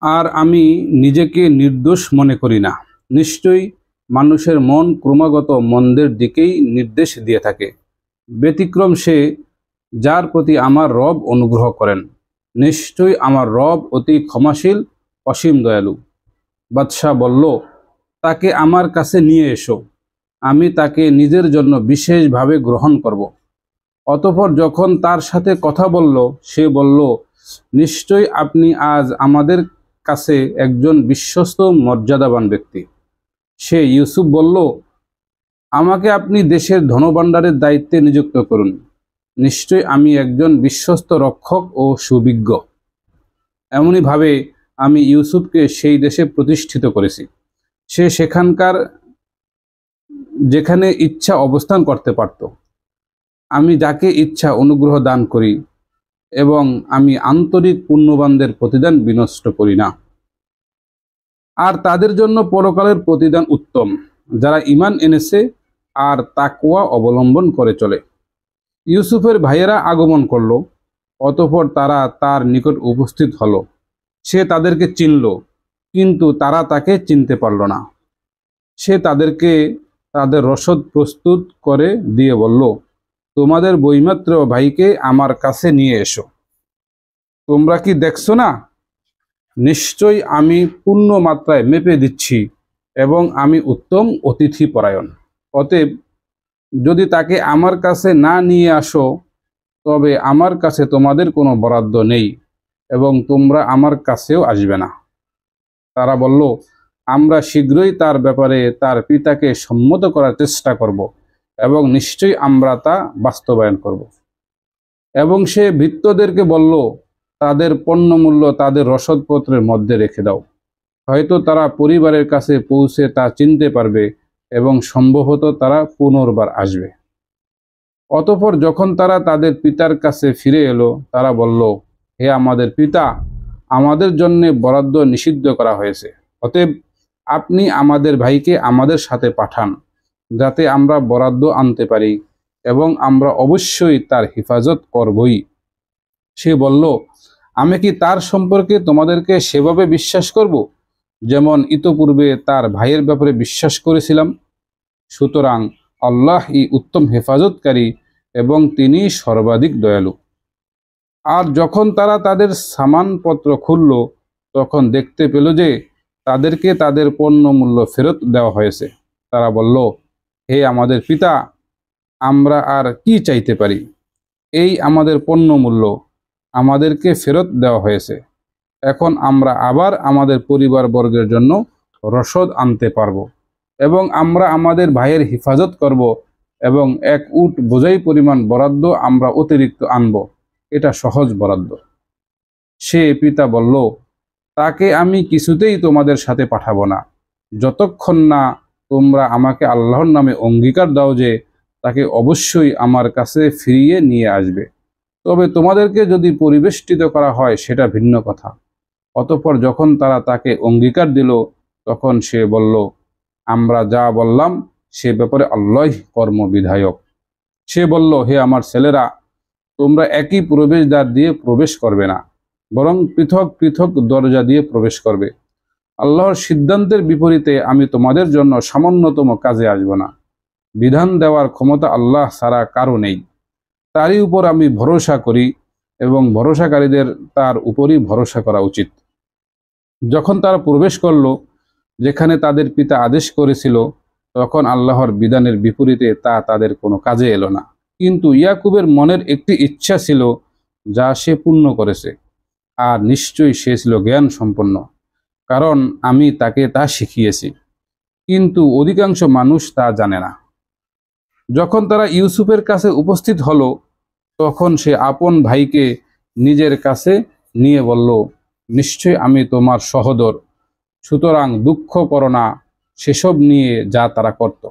আর আমি নিজেকে নির্দোষ মনে করি না। নিশ্চয়ই মানুষের মন ক্রমাগত মন্দের দিকেই নির্দেশ দিয়ে থাকে। ব্যতিক্রম সে, যার প্রতি আমার রব অনুগ্রহ করেন। নিশ্চয়ই আমার রব অতি ক্ষমাশীল, অসীম দয়ালু। বাদশাহ বলল, তাকে আমার কাছে নিয়ে এসো, আমি তাকে নিজের জন্য বিশেষভাবে গ্রহণ করব। অতঃপর যখন তার সাথে কথা বলল, সে বলল, নিশ্চয়ই আপনি আজ আমাদের কাছে একজন বিশ্বস্ত মর্যাদাবান ব্যক্তি। সে ইউসুফ বলল, আমাকে আপনি দেশের ধনভাণ্ডারের দায়িত্বে নিযুক্ত করুন। নিশ্চয়ই আমি একজন বিশ্বস্ত রক্ষক ও সুবিজ্ঞ। এমনিভাবে আমি ইউসুফকে সেই দেশে প্রতিষ্ঠিত করেছি। সে সেখানকার যেখানে ইচ্ছা অবস্থান করতে পারত। আমি যাকে ইচ্ছা অনুগ্রহ দান করি এবং আমি আন্তরিক পুণ্যবানদের প্রতিদান বিনষ্ট করি না। আর তাদের জন্য পরকালের প্রতিদান উত্তম, যারা ঈমান এনেছে আর তাকওয়া অবলম্বন করে চলে। ইউসুফের ভাইয়েরা আগমন করল, অতঃপর তারা তার নিকট উপস্থিত হলো। সে তাদেরকে চিনল, কিন্তু তারা তাকে চিনতে পারল না। সে তাদেরকে তাদের রসদ প্রস্তুত করে দিয়ে বলল, তোমাদের বৈমাত্র ভাইকে আমার কাছে নিয়ে এসো। তোমরা কি দেখছো না, নিশ্চয়ই আমি পূর্ণ মাত্রায় মেপে দিচ্ছি এবং আমি উত্তম অতিথি পরায়ণ। অতএব যদি তাকে আমার কাছে না নিয়ে আসো, তবে আমার কাছে তোমাদের কোনো বরাদ্দ নেই এবং তোমরা আমার কাছেও আসবে না। তারা বলল, আমরা শীঘ্রই তার ব্যাপারে তার পিতাকে সম্মত করার চেষ্টা করব এবং নিশ্চয়ই আমরা তা বাস্তবায়ন করব। এবং সে ভৃত্যদেরকে বলল, তাদের পণ্যমূল্য তাদের রসদপত্রের মধ্যে রেখে দাও। হয়তো তারা পরিবারের কাছে পৌঁছে তা চিনতে পারবে এবং সম্ভবত তারা পুনর্বার আসবে। অতঃপর যখন তারা তাদের পিতার কাছে ফিরে এলো, তারা বলল, হে আমাদের পিতা, আমাদের জন্য বরাদ্দ নিষিদ্ধ করা হয়েছে। অতএব আপনি আমাদের ভাইকে আমাদের সাথে পাঠান, যাতে আমরা বরাদ্দ আনতে পারি এবং আমরা অবশ্যই তার হেফাজত করবই। সে বলল, আমি কি তার সম্পর্কে তোমাদেরকে সেভাবে বিশ্বাস করব, যেমন ইতপূর্বে তার ভাইয়ের ব্যাপারে বিশ্বাস করেছিলাম? সুতরাং আল্লাহই উত্তম হেফাজতকারী এবং তিনি সর্বাধিক দয়ালু। আর যখন তারা তাদের সামানপত্র খুলল, তখন দেখতে পেল যে তাদেরকে তাদের পণ্য মূল্য ফেরত দেওয়া হয়েছে। তারা বলল, হে আমাদের পিতা, আমরা আর কি চাইতে পারি? এই আমাদের পণ্য মূল্য আমাদেরকে ফেরত দেওয়া হয়েছে। এখন আমরা আবার আমাদের পরিবারবর্গের জন্য রসদ আনতে পারব এবং আমরা আমাদের ভাইয়ের হেফাজত করব এবং এক উট বোঝাই পরিমাণ বরাদ্দ আমরা অতিরিক্ত আনব। এটা সহজ বরাদ্দ। সে পিতা বলল, তাকে আমি কিছুতেই তোমাদের সাথে পাঠাবো না, যতক্ষণ না তোমরা আমাকে আল্লাহর নামে অঙ্গীকার দাও যে তাকে অবশ্যই আমার কাছে ফিরিয়ে নিয়ে আসবে। তবে তোমাদেরকে যদি পরিবেষ্টিত করা হয় সেটা ভিন্ন কথা। অতঃপর যখন তারা তাকে অঙ্গীকার দিল, তখন সে বলল, আমরা যা বললাম সে ব্যাপারে আল্লাহই কর্মবিধায়ক। সে বলল, হে আমার ছেলেরা, তোমরা একই প্রবেশদ্বার দিয়ে প্রবেশ করবে না, বরং পৃথক পৃথক দরজা দিয়ে প্রবেশ করবে। আল্লাহর সিদ্ধান্তের বিপরীতে আমি তোমাদের জন্য সামান্যতম কাজে আসব না। বিধান দেওয়ার ক্ষমতা আল্লাহ ছাড়া কারো নেই। তারই উপর আমি ভরসা করি এবং ভরসাকারীদের তার উপরই ভরসা করা উচিত। যখন তারা প্রবেশ করল যেখানে তাদের পিতা আদেশ করেছিল, তখন আল্লাহর বিধানের বিপরীতে তা তাদের কোনো কাজে এলো না। কিন্তু ইয়াকুবের মনের একটি ইচ্ছা ছিল, যা সে পূর্ণ করেছে। আর নিশ্চয়ই সে ছিল জ্ঞান সম্পন্ন, কারণ আমি তাকে তা শিখিয়েছি। কিন্তু অধিকাংশ মানুষ তা জানে না। যখন তারা ইউসুফের কাছে উপস্থিত হলো, তখন সে আপন ভাইকে নিজের কাছে নিয়ে বলল, নিশ্চয় আমি তোমার সহোদর, সুতরাং দুঃখ করো না সেসব নিয়ে যা তারা করত।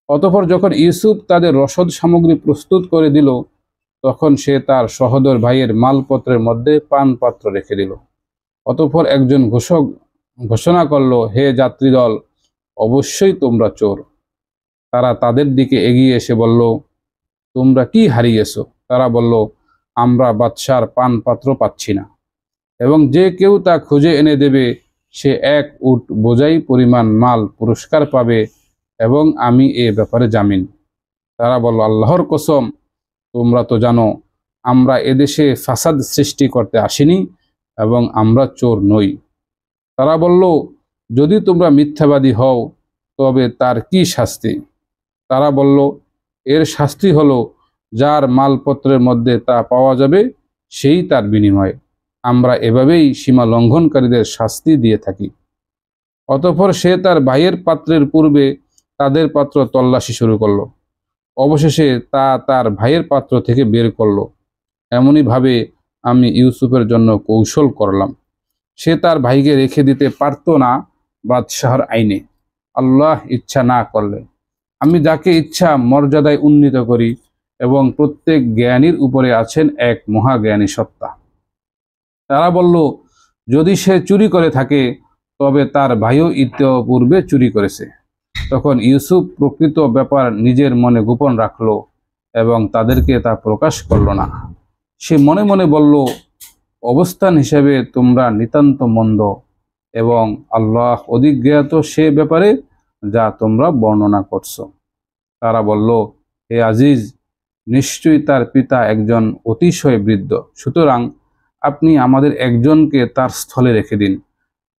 অতঃপর যখন ইউসুফ তাদের রসদ সামগ্রী প্রস্তুত করে দিল, তখন সে তার সহোদর ভাইয়ের মালপত্রের মধ্যে পানপাত্র রেখে দিল। অতঃপর একজন ঘোষক ঘোষণা করল, হে যাত্রীদল, অবশ্যই তোমরা চোর। তারা তাদের দিকে এগিয়ে এসে বলল, তোমরা কি হারিয়েছ? তারা বলল, আমরা বাদশার পানপাত্র পাচ্ছি না। এবং যে কেউ তা খুঁজে এনে দেবে সে 1 উট বোঝাই পরিমাণ মাল পুরস্কার পাবে এবং আমি এ ব্যাপারে জামিন। তারা বলল, আল্লাহর কসম, তোমরা তো জানো আমরা এদেশে ফাসাদ সৃষ্টি করতে আসিনি এবং আমরা চোর নই। তারা বলল, যদি তোমরা মিথ্যাবাদী হও তবে তার কি শাস্তি? তারা বলল, এর শাস্তি হলো যার মালপত্রের মধ্যে তা পাওয়া যাবে সেই তার বিনিময়। আমরা এভাবেই সীমা লঙ্ঘনকারীদের শাস্তি দিয়ে থাকি। অতঃপর সে তার ভাইয়ের পাত্রের পূর্বে তাদের পাত্র তল্লাশি শুরু করলো। অবশেষে তা তার ভাইয়ের পাত্র থেকে বের করলো। এমনই ভাবে আমি ইউসুফের জন্য কৌশল করলাম। সে তার ভাইকে রেখে দিতে পারত না বাদশাহর আইনে, আল্লাহ ইচ্ছা না করলে। আমি যাকে ইচ্ছা মর্যাদায় উন্নীত করি এবং প্রত্যেক জ্ঞানীর উপরে আছেন এক মহাজ্ঞানী সত্তা। তারা বলল, যদি সে চুরি করে থাকে তবে তার ভাইও ইতিপূর্বে চুরি করেছে। তখন ইউসুফ প্রকৃত ব্যাপার নিজের মনে গোপন রাখল এবং তাদেরকে তা প্রকাশ করল না। সে মনে মনে বলল, অবস্থান হিসেবে তোমরা নিতান্ত মন্দ এবং আল্লাহ অধিক জ্ঞাত সে ব্যাপারে যা তোমরা বর্ণনা করছো। তারা বলল, হে আজিজ, নিশ্চয়ই তার পিতা একজন অতিশয় বৃদ্ধ, সুতরাং আপনি আমাদের একজনকে তার স্থলে রেখে দিন।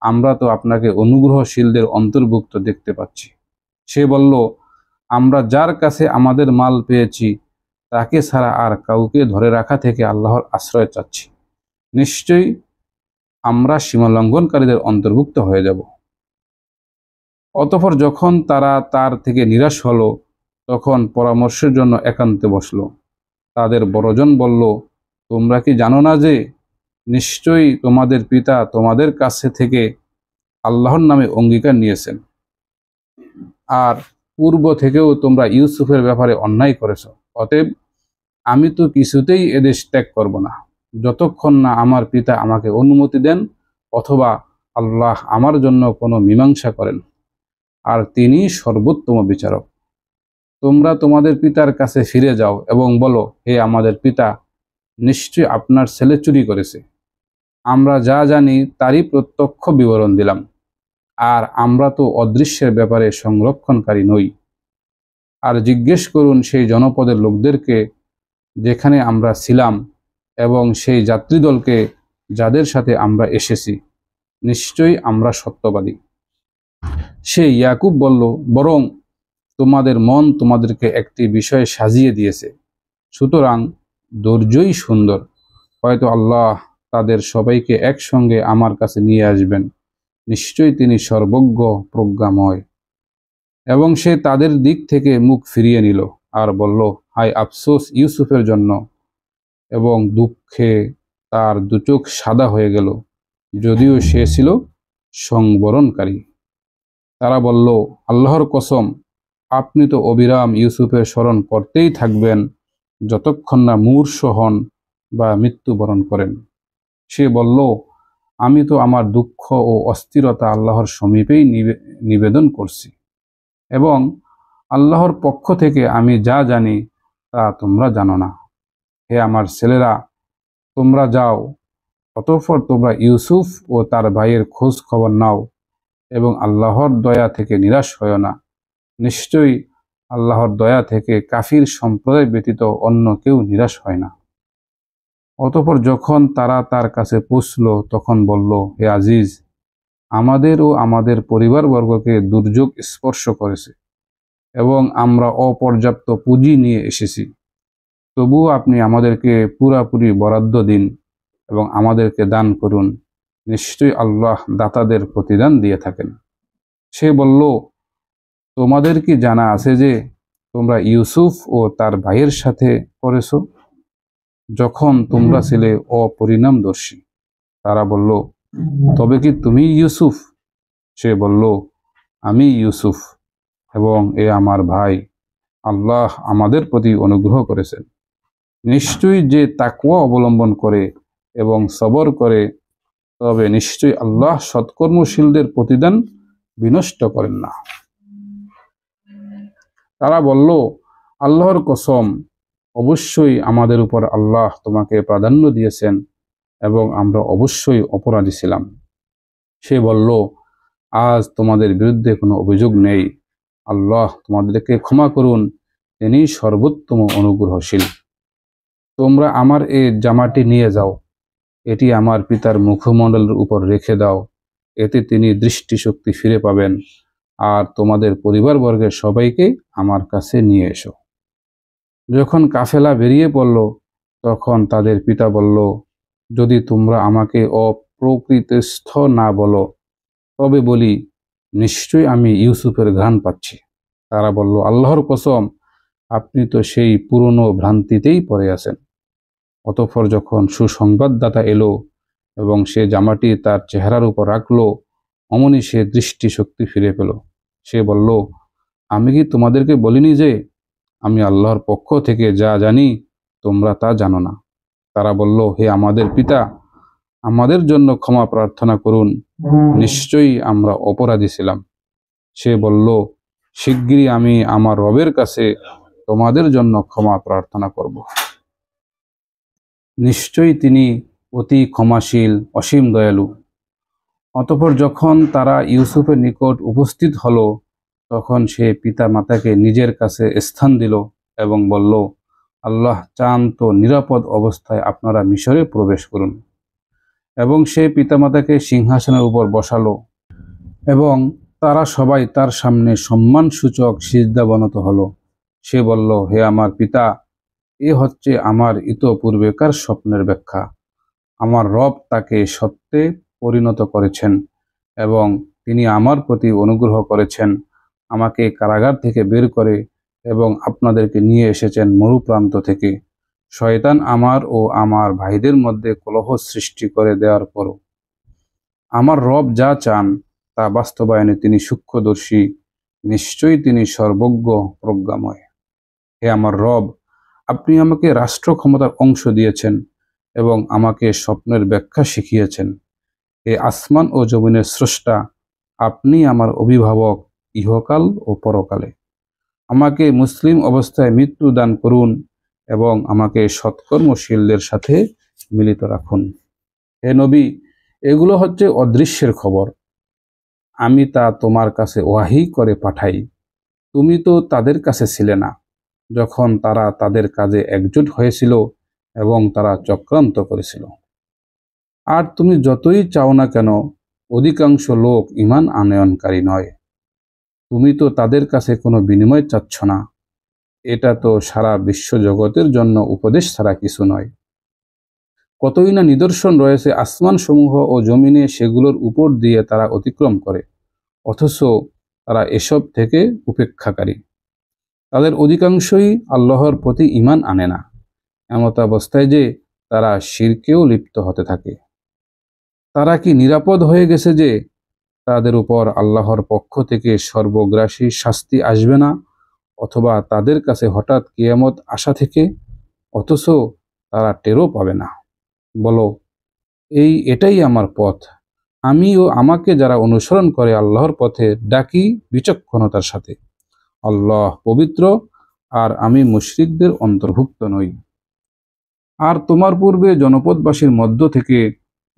আমরা তো আপনাকে অনুগ্রহশীলদের অন্তর্ভুক্ত দেখতে পাচ্ছি। সে বলল, আমরা যার কাছে আমাদের মাল পেয়েছি তাকে ছাড়া আর কাউকে ধরে রাখা থেকে আল্লাহর আশ্রয় চাচ্ছি। নিশ্চয়ই আমরা সীমালঙ্ঘনকারীদের অন্তর্ভুক্ত হয়ে যাব। অতঃপর যখন তারা তার থেকে নিরাশ হলো তখন পরামর্শের জন্য একান্তে বসলো। তাদের বড়জন বলল, তোমরা কি জানো না যে নিশ্চয়ই তোমাদের পিতা তোমাদের কাছে থেকে আল্লাহর নামে অঙ্গীকার নিয়েছেন, আর পূর্ব থেকেও তোমরা ইউসুফের ব্যাপারে অন্যায় করেছ। অতএব আমি তো কিছুতেই এদেশ ত্যাগ করব না যতক্ষণ না আমার পিতা আমাকে অনুমতি দেন অথবা আল্লাহ আমার জন্য কোনো মীমাংসা করেন, আর তিনি সর্বোত্তম বিচারক। তোমরা তোমাদের পিতার কাছে ফিরে যাও এবং বলো, হে আমাদের পিতা, নিশ্চয়ই আপনার ছেলে চুরি করেছে। আমরা যা জানি তারই প্রত্যক্ষ বিবরণ দিলাম, আর আমরা তো অদৃশ্যের ব্যাপারে সংরক্ষণকারী নই। আর জিজ্ঞেস করুন সেই জনপদের লোকদেরকে যেখানে আমরা ছিলাম এবং সেই যাত্রীদলকে যাদের সাথে আমরা এসেছি, নিশ্চয়ই আমরা সত্যবাদী। সে ইয়াকুব বলল, বরং তোমাদের মন তোমাদেরকে একটি বিষয়ে সাজিয়ে দিয়েছে, সুতরাং ধৈর্যই সুন্দর। হয়তো আল্লাহ তাদের সবাইকে একসঙ্গে আমার কাছে নিয়ে আসবেন। নিশ্চয়ই তিনি সর্বজ্ঞ প্রজ্ঞাময়। এবং সে তাদের দিক থেকে মুখ ফিরিয়ে নিল আর বলল, হায় আফসোস ইউসুফের জন্য, এবং দুঃখে তার দুচোখ সাদা হয়ে গেল, যদিও সে ছিল সংবরণকারী। তারা বলল, আল্লাহর কসম, আপনি তো অবিরাম ইউসুফের স্মরণ করতেই থাকবেন যতক্ষণ না মূর্ছ হন বা মৃত্যুবরণ করেন। সে বলল, আমি তো আমার দুঃখ ও অস্থিরতা আল্লাহর সমীপেই নিবেদন করছি, এবং আল্লাহর পক্ষ থেকে আমি যা জানি তা তোমরা জানো না। হে আমার ছেলেরা, তোমরা যাও, অতঃপর তোমরা ইউসুফ ও তার ভাইয়ের খোঁজ খবর নাও এবং আল্লাহর দয়া থেকে নিরাশ হও না। নিশ্চয়ই আল্লাহর দয়া থেকে কাফির সম্প্রদায় ব্যতীত অন্য কেউ নিরাশ হয় না। অতঃপর যখন তারা তার কাছে পৌঁছল তখন বলল, হে আজিজ, আমাদের ও আমাদের পরিবারবর্গকে দুর্যোগ স্পর্শ করেছে এবং আমরা অপর্যাপ্ত পুঁজি নিয়ে এসেছি। তবুও আপনি আমাদেরকে পুরাপুরি বরাদ্দ দিন এবং আমাদেরকে দান করুন। নিশ্চয়ই আল্লাহ দাতাদের প্রতিদান দিয়ে থাকেন। সে বলল, তোমাদের কি জানা আছে যে তোমরা ইউসুফ ও তার ভাইয়ের সাথে করেছ যখন তোমরা ছিলে অপরিণামদর্শী? তারা বলল, তবে কি তুমি ইউসুফ? সে বলল, আমি ইউসুফ এবং এ আমার ভাই। আল্লাহ আমাদের প্রতি অনুগ্রহ করেছেন। নিশ্চয়ই যে তাকওয়া অবলম্বন করে এবং সবর করে, তবে নিশ্চয়ই আল্লাহ সৎকর্মশীলদের প্রতিদান বিনষ্ট করেন না। তারা বলল, আল্লাহর কসম, অবশ্যই আমাদের উপর আল্লাহ তোমাকে প্রাধান্য দিয়েছেন এবং আমরা অবশ্যই অপরাধী ছিলাম। সে বলল, আজ তোমাদের বিরুদ্ধে কোনো অভিযোগ নেই। আল্লাহ তোমাদেরকে ক্ষমা করুন, তিনি সর্বোত্তম অনুগ্রহশীল। তোমরা আমার এই জামাটি নিয়ে যাও, এটি আমার পিতার মুখমণ্ডলের উপর রেখে দাও, এতে তিনি দৃষ্টিশক্তি ফিরে পাবেন। আর তোমাদের পরিবারবর্গের সবাইকে আমার কাছে নিয়ে এসো। যখন কাফেলা বেরিয়ে পড়ল, তখন তাদের পিতা বলল, যদি তোমরা আমাকে অপ্রকৃতস্থ না বলো, তবে বলি, নিশ্চয়ই আমি ইউসুফের ঘ্রাণ পাচ্ছি। তারা বলল, আল্লাহর কসম, আপনি তো সেই পুরনো ভ্রান্তিতেই পড়ে আছেন। অতঃপর যখন সুসংবাদদাতা এলো এবং সে জামাটি তার চেহারার উপর রাখলো, অমনি সে দৃষ্টিশক্তি ফিরে পেল। সে বলল, আমি কি তোমাদেরকে বলিনি যে আমি আল্লাহর পক্ষ থেকে যা জানি তোমরা তা জানো না? তারা বলল, হে আমাদের পিতা, আমাদের জন্য ক্ষমা প্রার্থনা করুন, নিশ্চয়ই আমরা অপরাধী ছিলাম। সে বলল, শিগগিরই আমি আমার রবের কাছে তোমাদের জন্য ক্ষমা প্রার্থনা করব। নিশ্চয়ই তিনি অতি ক্ষমাশীল, অসীম দয়ালু। অতঃপর যখন তারা ইউসুফের নিকট উপস্থিত হলো, তখন সে পিতা মাতাকে নিজের কাছে স্থান দিল এবং বলল, আল্লাহ চান তো নিরাপদ অবস্থায় আপনারা মিশরে প্রবেশ করুন। এবং সে পিতামাতাকে সিংহাসনের উপর বসালো এবং তারা সবাই তার সামনে সম্মানসূচক সিজদাবনত হলো। সে বলল, হে আমার পিতা, এ হচ্ছে আমার ইতপূর্বেকার স্বপ্নের ব্যাখ্যা। আমার রব তাকে সত্যে পরিণত করেছেন এবং তিনি আমার প্রতি অনুগ্রহ করেছেন, আমাকে কারাগার থেকে বের করে এবং আপনাদেরকে নিয়ে এসেছেন মরুপ্রান্ত থেকে। শয়তান আমার ও আমার ভাইদের মধ্যে কলহ সৃষ্টি করে দেওয়ার পরও আমার রব যা চান তা বাস্তবায়নে তিনি সূক্ষ্মদর্শী, নিশ্চয়ই তিনি সর্বজ্ঞ প্রজ্ঞাময়। হে আমার রব, আপনি আমাকে রাষ্ট্র ক্ষমতার অংশ দিয়েছেন এবং আমাকে স্বপ্নের ব্যাখ্যা শিখিয়েছেন। হে আসমান ও জমিনের স্রষ্টা, আপনি আমার অভিভাবক ইহকাল ও পরকালে। আমাকে মুসলিম অবস্থায় মৃত্যু দান করুন এবং আমাকে সৎকর্মশীলদের সাথে মিলিত রাখুন। হে নবী, এগুলো হচ্ছে অদৃশ্যের খবর, আমি তা তোমার কাছে ওয়াহি করে পাঠাই। তুমি তো তাদের কাছে ছিলে না যখন তারা তাদের কাজে একজোট হয়েছিল এবং তারা চক্রান্ত করেছিল। আর তুমি যতই চাও না কেন, অধিকাংশ লোক ঈমান আনয়নকারী নয়। তুমি তো তাদের কাছে কোনো বিনিময় চাচ্ছ না। এটা তো সারা বিশ্বজগতের জন্য উপদেশ ছাড়া কিছু নয়। কতই না নিদর্শন রয়েছে আসমানসমূহ ও জমিনে, সেগুলোর উপর দিয়ে তারা অতিক্রম করে, অথচ তারা এসব থেকে উপেক্ষাকারী। তাদের অধিকাংশই আল্লাহর প্রতি ঈমান আনে না, এমত অবস্থায় যে তারা শিরকেও লিপ্ত হতে থাকে। তারা কি নিরাপদ হয়ে গেছে যে তাদের উপর আল্লাহর পক্ষ থেকে সর্বগ্রাসী শাস্তি আসবে না, অথবা তাদের কাছে হঠাৎ কিয়ামত আসা থেকে, অথচ তারা টেরও পাবে না? বলো, এটাই আমার পথ, আমি ও আমাকে যারা অনুসরণ করে আল্লাহর পথে ডাকি বিচক্ষণতার সাথে। আল্লাহ পবিত্র, আর আমি মুশরিকদের অন্তর্ভুক্ত নই। আর তোমার পূর্বে জনপদবাসীর মধ্য থেকে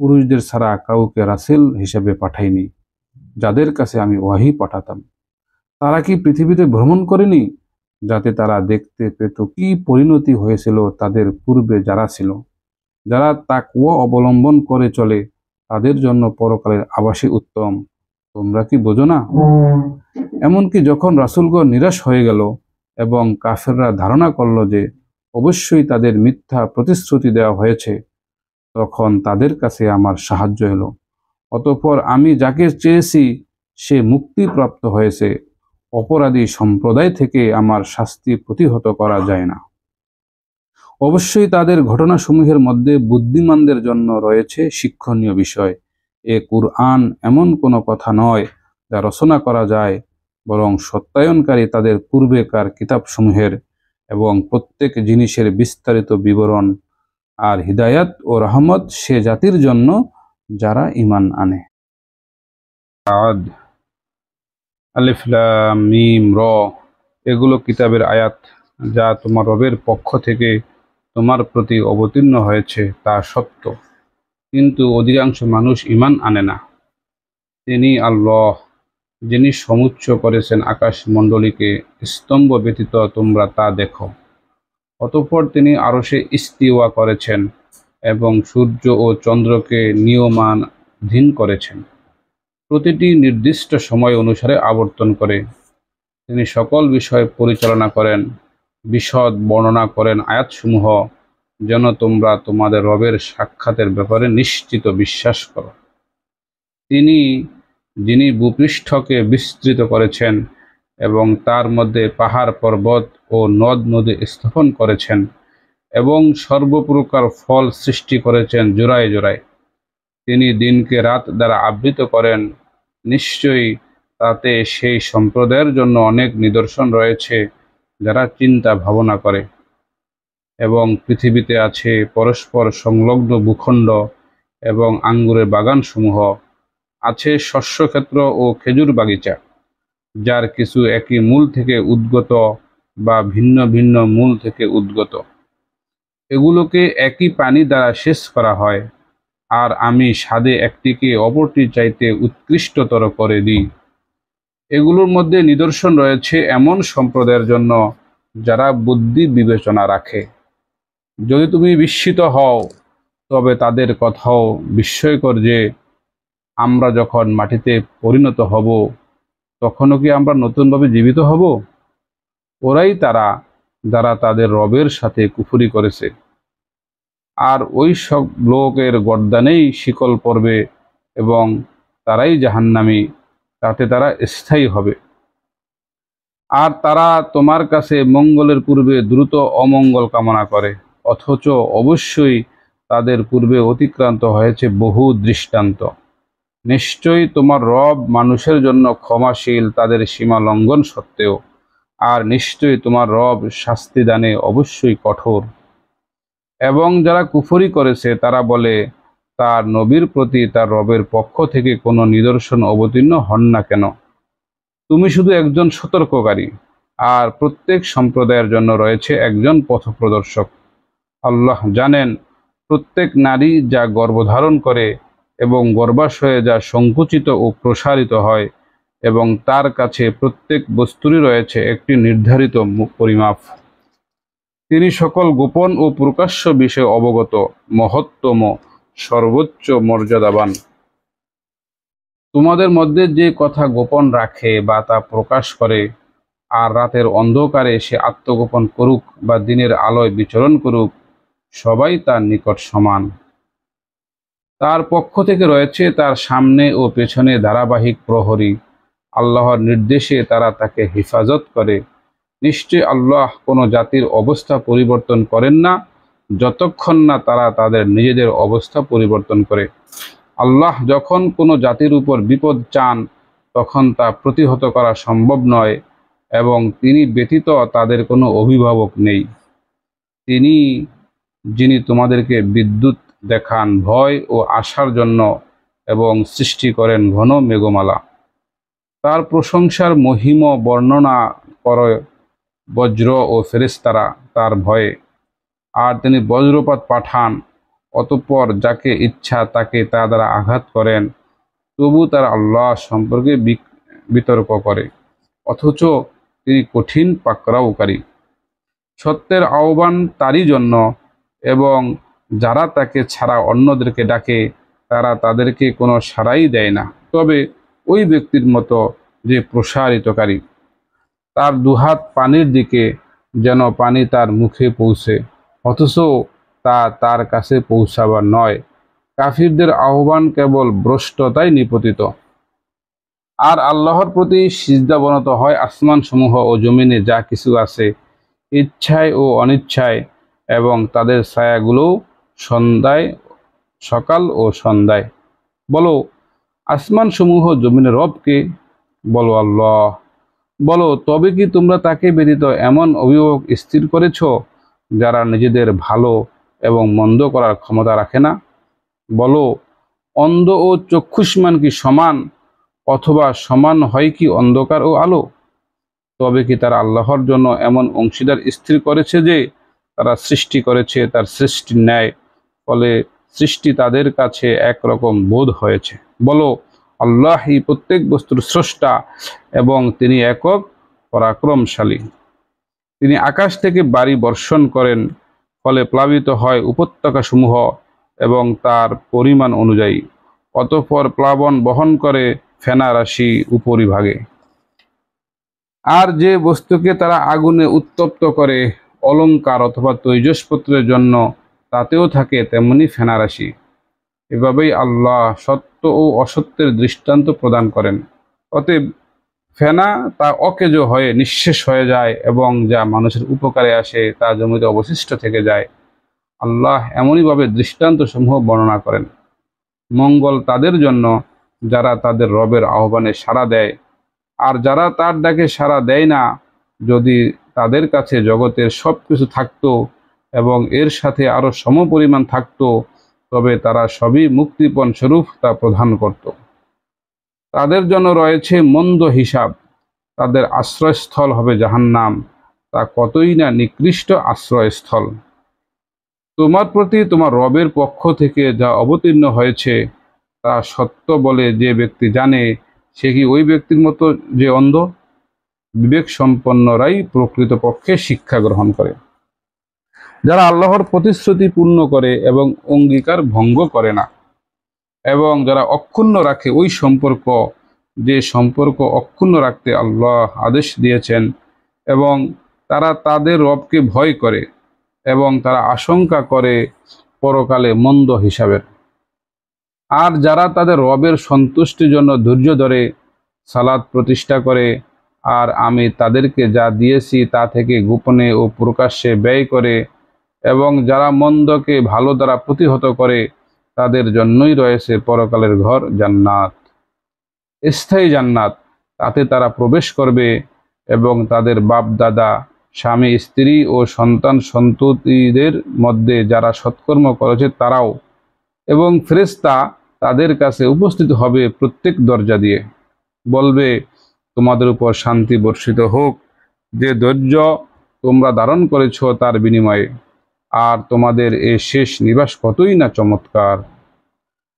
পুরুষদের ছাড়া কাউকে রাসেল হিসেবে পাঠাইনি, যাদের কাছে আমি ওয়াহি পাঠাতাম। তারা কি পৃথিবীতে ভ্রমণ করেনি, যাতে তারা দেখতে পেত কি পরিণতি হয়েছিল তাদের পূর্বে যারা ছিল? যারা তাকওয়া অবলম্বন করে চলে, তাদের জন্য পরকালের আবাসই উত্তম। তোমরা কি বোঝো না? এমনকি যখন রাসূলগণ নিরাশ হয়ে গেল এবং কাফেররা ধারণা করল যে অবশ্যই তাদের মিথ্যা প্রতিশ্রুতি দেওয়া হয়েছে, তখন তাদের কাছে আমার সাহায্য এলো। অতঃপর আমি যাকে চেয়েছি সে মুক্তিপ্রাপ্ত হয়েছে। অপরাধী সম্প্রদায় থেকে আমার শাস্তি প্রতিহত করা যায় না। অবশ্যই তাদের ঘটনাসমূহের মধ্যে বুদ্ধিমানদের জন্য রয়েছে শিক্ষণীয় বিষয়। এ কুরআন এমন কোনো কথা নয় যা রচনা করা যায়, বরং সত্যায়নকারী তাদের পূর্বেকার কিতাবসমূহের এবং প্রত্যেক জিনিসের বিস্তারিত বিবরণ, আর হিদায়াত ও রহমত সে জাতির জন্য যারা ঈমান আনে। আদ, আলিফ লাম মিম র, এগুলো কিতাবের আয়াত যা তোমার রবের পক্ষ থেকে তোমার প্রতি অবতীর্ণ হয়েছে, তা সত্য। কিন্তু অধিকাংশ মানুষ ঈমান আনে না। তিনি আল্লাহ, যিনি সমুচ্চ করেছেন আকাশমণ্ডলীকে, স্তম্ভ ব্যতীত তোমরা তা দেখো। অতঃপর তিনি আরশে ইস্তিওয়া করেছেন এবং সূর্য ও চন্দ্রকে নিয়মাধীন করেছেন, প্রতিটি নির্দিষ্ট সময় অনুসারে আবর্তন করে। তিনি সকল বিষয় পরিচালনা করেন, বিশদ বর্ণনা করেন আয়াতসমূহ, যেন তোমরা তোমাদের রবের সাক্ষাতের ব্যাপারে নিশ্চিত বিশ্বাস করো। যিনি ভূপৃষ্ঠকে বিস্তৃত করেছেন এবং তার মধ্যে পাহাড় পর্বত ও নদ নদী স্থাপন করেছেন এবং সর্বপ্রকার ফল সৃষ্টি করেছেন জোড়ায় জোড়ায়। তিনি দিনকে রাত দ্বারা আবৃত করেন। নিশ্চয়ই তাতে সেই সম্প্রদায়ের জন্য অনেক নিদর্শন রয়েছে যারা চিন্তা ভাবনা করে। এবং পৃথিবীতে আছে পরস্পর সংলগ্ন ভূখণ্ড এবং আঙ্গুরের বাগানসমূহ, আছে শস্যক্ষেত্র ও খেজুর বাগিচা, যার কিছু একই মূল থেকে উদ্গত বা ভিন্ন ভিন্ন মূল থেকে উদ্গত। এগুলোকে একই পানি দ্বারা সেচ করা হয়, আর আমি স্বাদে একটিকে অপরটির চাইতে উৎকৃষ্টতর করে দিই। এগুলোর মধ্যে নিদর্শন রয়েছে এমন সম্প্রদায়ের জন্য যারা বুদ্ধি বিবেচনা রাখে। যদি তুমি বিস্মিত হও, তবে তাদের কথাও বিস্ময়কর যে আমরা যখন মাটিতে পরিণত হব, তখনও কি আমরা নতুনভাবে জীবিত হব? ওরাই তারা যারা তাদের রবের সাথে কুফরি করেছে, আর ওই সব লোকের গর্দানেই শিকল পড়বে এবং তারাই জাহান্নামী, তাতে তারা স্থায়ী হবে। আর তারা তোমার কাছে মঙ্গলের পূর্বে দ্রুত অমঙ্গল কামনা করে, অথচ অবশ্যই তাদের পূর্বে অতিক্রান্ত হয়েছে বহু দৃষ্টান্ত। নিশ্চয়ই তোমার রব মানুষের জন্য ক্ষমাশীল তাদের সীমা লঙ্ঘন সত্ত্বেও, আর নিশ্চয়ই তোমার রব শাস্তিদানে অবশ্যই কঠোর। এবং যারা কুফরি করেছে তারা বলে, তার নবীর প্রতি তার রবের পক্ষ থেকে কোনো নিদর্শন অবতীর্ণ হন না কেন? তুমি শুধু একজন সতর্ককারী, আর প্রত্যেক সম্প্রদায়ের জন্য রয়েছে একজন পথপ্রদর্শক। আল্লাহ জানেন প্রত্যেক নারী যা গর্ভধারণ করে এবং গর্ভাশয়ে যা সংকুচিত ও প্রসারিত হয়, এবং তার কাছে প্রত্যেক বস্তুরই রয়েছে একটি নির্ধারিত পরিমাপ। তিনি সকল গোপন ও প্রকাশ্য বিষয়ে অবগত, মহত্তম, সর্বোচ্চ মর্যাদাবান। তোমাদের মধ্যে যে কথা গোপন রাখে বা তা প্রকাশ করে, আর রাতের অন্ধকারে সে আত্মগোপন করুক বা দিনের আলোয় বিচরণ করুক, সবাই তার নিকট সমান। তার পক্ষ থেকে রয়েছে তার সামনে ও পেছনে ধারাবাহিক প্রহরী। আল্লাহর নির্দেশে তারা তাকে হেফাজত করে। নিশ্চয় আল্লাহ কোনো জাতির অবস্থা পরিবর্তন করেন না যতক্ষণ না তারা তাদের নিজেদের অবস্থা পরিবর্তন করে। আল্লাহ যখন কোনো জাতির উপর বিপদ চান, তখন তা প্রতিহত করা সম্ভব নয়, এবং তিনি ব্যতীত তাদের কোনো অভিভাবক নেই। যিনি তোমাদেরকে বিদ্যুৎ দেখান ভয় ও আশার জন্য, এবং সৃষ্টি করেন ঘন মেঘমালা। তার প্রশংসার মহিম বর্ণনা করে বজ্র ও ফেরেশতারা তার ভয়ে। আর তিনি বজ্রপাত পাঠান, অতঃপর যাকে ইচ্ছা তাকে তা দ্বারা আঘাত করেন। তবু তারা আল্লাহ সম্পর্কে বিতর্ক করে, অথচ তিনি কঠিন পাকড়াওকারী। সত্যের আহ্বান তারই জন্য, এবং যারা তাকে ছাড়া অন্যদেরকে ডাকে তারা তাদেরকে কোনো সাড়াই দেয় না, তবে ওই ব্যক্তির মতো যে প্রসারিতকারী। তার দুহাত পানির দিকে, যেন পানি তার মুখে পৌঁছে, অথচ তা তার কাছে পৌঁছাবার নয়। কাফিরদের আহ্বান কেবল ভ্রষ্টতায় নিপতিত। আর আল্লাহর প্রতি সিজদাবনত হয় আসমানসমূহ ও জমিনে যা কিছু আছে, ইচ্ছায় ও অনিচ্ছায়, এবং তাদের ছায়াগুলোও সকাল ও সন্ধ্যায়। বলো, আসমানসমূহ জমিনের রবকে? বলো, আল্লাহ। বলো, তবে কি তোমরা তাকে ব্যতীত এমন অভিভাবক স্থির করেছ যারা নিজেদের ভালো এবং মন্দ করার ক্ষমতা রাখে না? বলো, অন্ধ ও চক্ষুষ্মান কি সমান, অথবা সমান হয় কি অন্ধকার ও আলো? তবে কি তারা আল্লাহর জন্য এমন অংশীদার স্থির করেছে যে তারা সৃষ্টি করেছে তার সৃষ্টির ন্যায়, ফলে সৃষ্টি তাদের কাছে একরকম বোধ হয়েছে। বলো, আল্লাহই প্রত্যেক বস্তুর স্রষ্টা এবং তিনি একক পরাক্রমশালী। তিনি আকাশ থেকে বাড়ি বর্ষণ করেন, ফলে প্লাবিত হয় উপত্যকাসমূহ এবং তার পরিমাণ অনুযায়ী। অতঃপর প্লাবন বহন করে ফেনা রাশি উপরিভাগে। আর যে বস্তুকে তারা আগুনে উত্তপ্ত করে অলংকার অথবা তৈজসপত্রের জন্য, তাতেও থাকে তেমনি ফেনারাশি। এভাবেই আল্লাহ সত্য ও অসত্যের দৃষ্টান্ত প্রদান করেন। অতএব ফেনা তা অকেজ হয়ে নিঃশেষ হয়ে যায় এবং যা মানুষের উপকারে আসে তা জমিতে অবশিষ্ট থেকে যায়। আল্লাহ এমনইভাবে দৃষ্টান্তসমূহ বর্ণনা করেন। মঙ্গল তাদের জন্য যারা তাদের রবের আহ্বানে সাড়া দেয়, আর যারা তার ডাকে সাড়া দেয় না। যদি তাদের কাছে জগতের সব কিছু থাকত এবং এর সাথে আরও সমপরিমাণ থাকত, তবে তারা সবই মুক্তিপণ স্বরূপ তা প্রদান করত। তাদের জন্য রয়েছে মন্দ হিসাব, তাদের আশ্রয়স্থল হবে জাহান্নাম, তা কতই না নিকৃষ্ট আশ্রয়স্থল। তোমার প্রতি তোমার রবের পক্ষ থেকে যা অবতীর্ণ হয়েছে তা সত্য বলে যে ব্যক্তি জানে, সে কি ওই ব্যক্তির মতো যে অন্ধ? বিবেক সম্পন্নরাই প্রকৃতপক্ষে শিক্ষা গ্রহণ করে। যারা আল্লাহর প্রতিশ্রুতি পূর্ণ করে এবং অঙ্গীকার ভঙ্গ করে না, এবং যারা অক্ষুণ্ণ রাখে ওই সম্পর্ক, যে সম্পর্ক অক্ষুণ্ণ রাখতে আল্লাহ আদেশ দিয়েছেন, এবং তারা তাদের রবকে ভয় করে এবং তারা আশঙ্কা করে পরকালে মন্দ হিসাবের। আর যারা তাদের রবের সন্তুষ্টির জন্য ধৈর্য ধরে সালাত প্রতিষ্ঠা করে, আর আমি তাদেরকে যা দিয়েছি তা থেকে গোপনে ও প্রকাশ্যে ব্যয় করে, এবং যারা মন্দকে ভালো দ্বারা প্রতিহত করে, তাদের জন্যই রয়েছে পরকালের ঘর জান্নাত, স্থায়ী জান্নাত। তাতে তারা প্রবেশ করবে এবং তাদের বাপ দাদা, স্বামী স্ত্রী ও সন্তান সন্ততিদের মধ্যে যারা সৎকর্ম করেছে তারাও, এবং ফেরেশতা তাদের কাছে উপস্থিত হবে প্রত্যেক দরজা দিয়ে। বলবে, তোমাদের উপর শান্তি বর্ষিত হোক, যে ধৈর্য তোমরা ধারণ করেছ তার বিনিময়ে, আর তোমাদের এ শেষ নিবাস কতই না চমৎকার।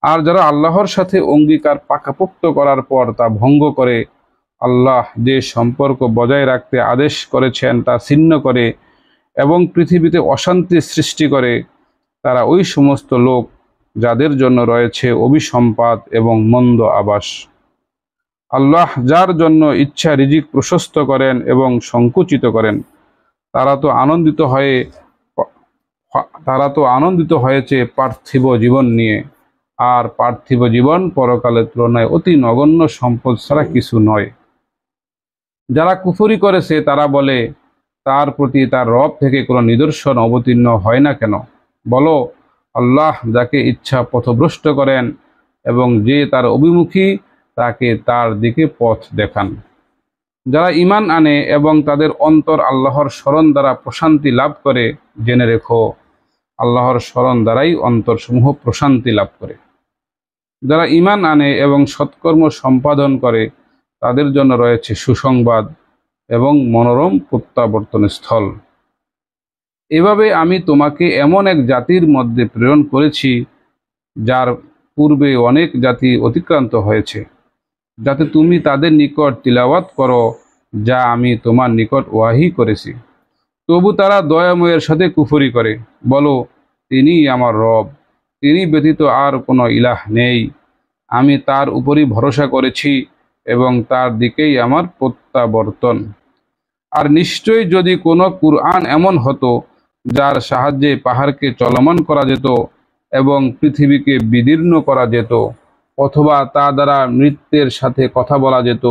আর যারা আল্লাহর সাথে অঙ্গীকার পাকাপোক্ত করার পর তা ভঙ্গ করে, আল্লাহ যে সম্পর্ক বজায় রাখতে আদেশ করেছেন তা ছিন্ন করে এবং পৃথিবীতে অশান্তি সৃষ্টি করে, তারা ওই সমস্ত লোক যাদের জন্য রয়েছে অভিসম্পাত এবং মন্দ আবাস। আল্লাহ যার জন্য ইচ্ছা রিজিক প্রশস্ত করেন এবং সংকুচিত করেন, তারা তো আনন্দিত হয়েছে পার্থিব জীবন নিয়ে, আর পার্থিব জীবন পরকালের তুলনায় অতি নগণ্য সম্পদ ছাড়া কিছু নয়। যারা কুফরি করেছে তারা বলে, তার প্রতি তার রব থেকে কোনো নিদর্শন অবতীর্ণ হয় না কেন? বলো, আল্লাহ যাকে ইচ্ছা পথভ্রষ্ট করেন এবং যে তার অভিমুখী তাকে তার দিকে পথ দেখান। যারা ঈমান আনে এবং তাদের অন্তর আল্লাহর স্মরণ দ্বারা প্রশান্তি লাভ করে, জেনে রেখো, আল্লাহর স্মরণ দ্বারাই অন্তরসমূহ প্রশান্তি লাভ করে। যারা ঈমান আনে এবং সৎকর্ম সম্পাদন করে, তাদের জন্য রয়েছে সুসংবাদ এবং মনোরম প্রত্যাবর্তন স্থল। এভাবে আমি তোমাকে এমন এক জাতির মধ্যে প্রেরণ করেছি যার পূর্বে অনেক জাতি অতিক্রান্ত হয়েছে, যাতে তুমি তাদের নিকট তিলাওয়াত করো যা আমি তোমার নিকট ওয়াহি করেছি। তবু তারা দয়াময়ের সাথে কুফরি করে। বলো, তিনিই আমার রব, তিনি ব্যতীত আর কোনো ইলাহ নেই। আমি তার উপরই ভরসা করেছি এবং তার দিকেই আমার প্রত্যাবর্তন। আর নিশ্চয়ই যদি কোনো কুরআন এমন হতো যার সাহায্যে পাহাড়কে চলমান করা যেত এবং পৃথিবীকে বিদীর্ণ করা যেত, অথবা তা দ্বারা নৃত্যের সাথে কথা বলা যেত,